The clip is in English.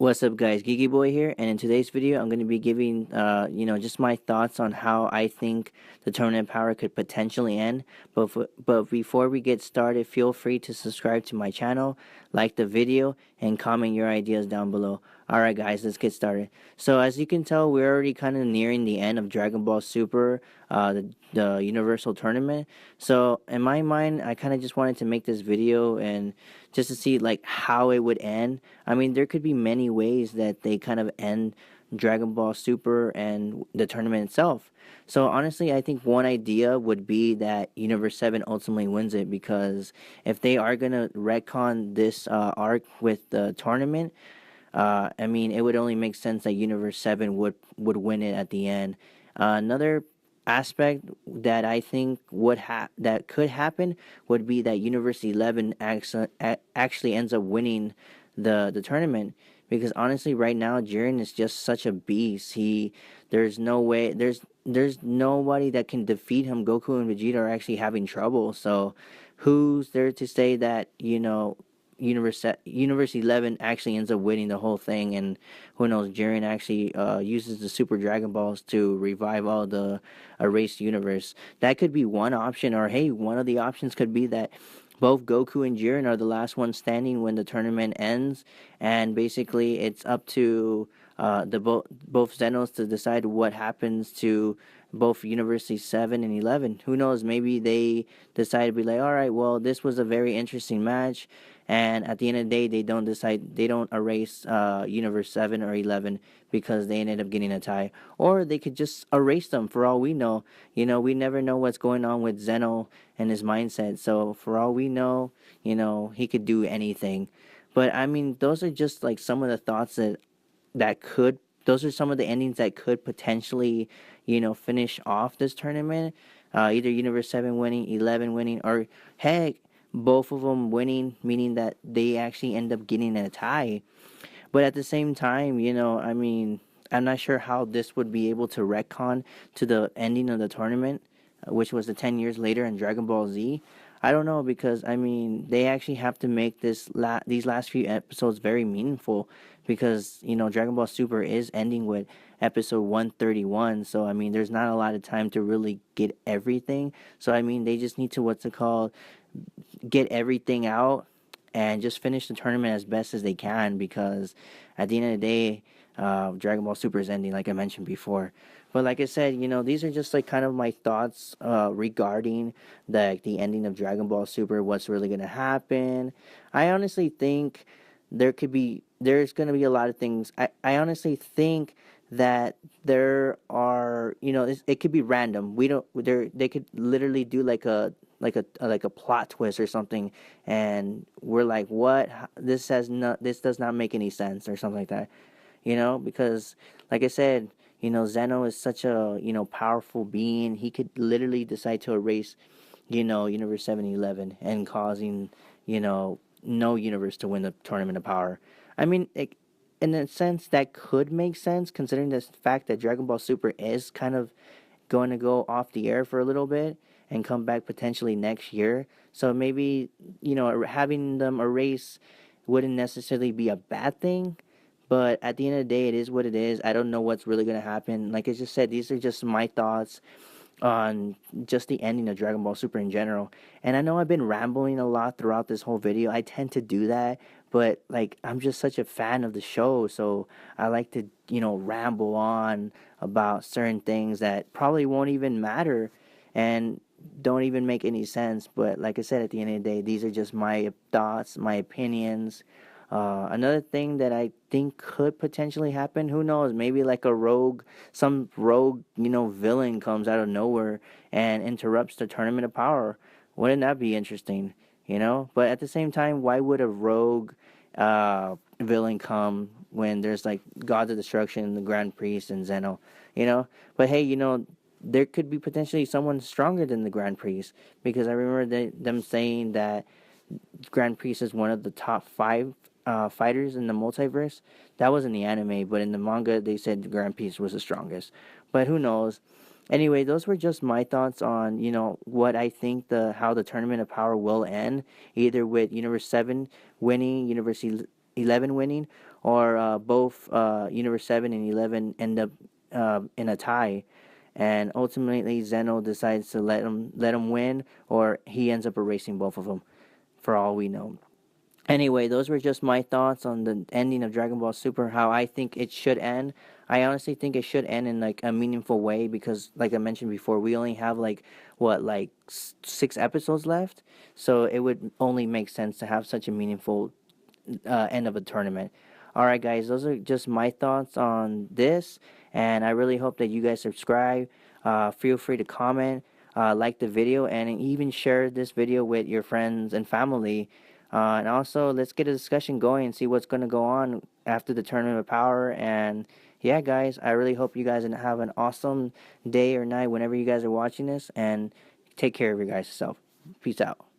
What's up, guys? Geeky Boy here, and in today's video, I'm going to be giving, just my thoughts on how I think the tournament power could potentially end. But before we get started, feel free to subscribe to my channel, like the video, and comment your ideas down below. Alright, guys, let's get started. So, as you can tell, we're already kind of nearing the end of Dragon Ball Super, the Universal Tournament. So, in my mind, I kind of just wanted to make this video and just to see like how it would end. I mean, there could be many ways that they kind of end Dragon Ball Super and the tournament itself. So honestly, I think one idea would be that Universe 7 ultimately wins it, because if they are going to retcon this arc with the tournament, I mean, it would only make sense that Universe 7 would win it at the end. Another aspect that I think that could happen would be that Universe 11 actually ends up winning the tournament, because honestly right now Jiren is just such a beast. There's no way there's nobody that can defeat him. Goku and Vegeta are actually having trouble. So who's there to say that, Universe 11 actually ends up winning the whole thing, and who knows, Jiren actually uses the Super Dragon Balls to revive all the erased universe. That could be one option, or hey, one of the options could be that both Goku and Jiren are the last ones standing when the tournament ends, and basically it's up to both Zenos to decide what happens to both University 7 and 11. Who knows? Maybe they decide to be like, all right, well, this was a very interesting match, and at the end of the day, they don't erase Universe 7 or 11 because they ended up getting a tie. Or they could just erase them for all we know. We never know what's going on with Zeno and his mindset. So for all we know, he could do anything. But I mean, those are just like some of the thoughts those are some of the endings that could potentially, finish off this tournament. Either Universe 7 winning, 11 winning, or heck, both of them winning, meaning that they actually end up getting a tie. But at the same time, I mean, I'm not sure how this would be able to retcon to the ending of the tournament, which was the 10 years later in Dragon Ball Z. I don't know, because I mean, they actually have to make these last few episodes very meaningful, because Dragon Ball Super is ending with episode 131. So I mean, there's not a lot of time to really get everything. So I mean, they just need to, what's it called, get everything out and just finish the tournament as best as they can, because at the end of the day, Dragon Ball Super is ending, like I mentioned before. But like I said, these are just like kind of my thoughts regarding the ending of Dragon Ball Super. What's really gonna happen? I honestly think there's gonna be a lot of things. I honestly think that there are, it could be random. We don't there They could literally do like a plot twist or something, and we're like, what? This does not make any sense, or something like that. Because like I said, Zeno is such a, powerful being. He could literally decide to erase, Universe 7-11, and causing, no universe to win the Tournament of Power. I mean, in a sense, that could make sense, considering the fact that Dragon Ball Super is kind of going to go off the air for a little bit and come back potentially next year. So maybe, having them erase wouldn't necessarily be a bad thing. But at the end of the day, it is what it is. I don't know what's really going to happen. Like I just said, these are just my thoughts on just the ending of Dragon Ball Super in general. And I know I've been rambling a lot throughout this whole video. I tend to do that, but like, I'm just such a fan of the show, so I like to, ramble on about certain things that probably won't even matter and don't even make any sense. But like I said, at the end of the day, these are just my thoughts, my opinions. Another thing that I think could potentially happen, who knows, maybe like some rogue, villain comes out of nowhere and interrupts the Tournament of Power. Wouldn't that be interesting? But at the same time, why would a rogue villain come when there's like Gods of Destruction, the Grand Priest, and Zeno? But hey, there could be potentially someone stronger than the Grand Priest, because I remember them saying that Grand Priest is one of the top five fighters in the multiverse. That was in the anime, but in the manga, they said the Grand Priest was the strongest. But who knows? Anyway, those were just my thoughts on, what I think how the Tournament of Power will end, either with Universe 7 winning, Universe 11 winning, or both Universe 7 and 11 end up in a tie, and ultimately Zeno decides to let him win, or he ends up erasing both of them, for all we know. Anyway, those were just my thoughts on the ending of Dragon Ball Super, how I think it should end. I honestly think it should end in like a meaningful way because, like I mentioned before, we only have like what, like 6 episodes left, so it would only make sense to have such a meaningful end of a tournament. All right, guys, those are just my thoughts on this, and I really hope that you guys subscribe. Feel free to comment, like the video, and even share this video with your friends and family. And also, let's get a discussion going and see what's going to go on after the Tournament of Power. And yeah, guys, I really hope you guys have an awesome day or night whenever you guys are watching this. And take care of your guys' self. Peace out.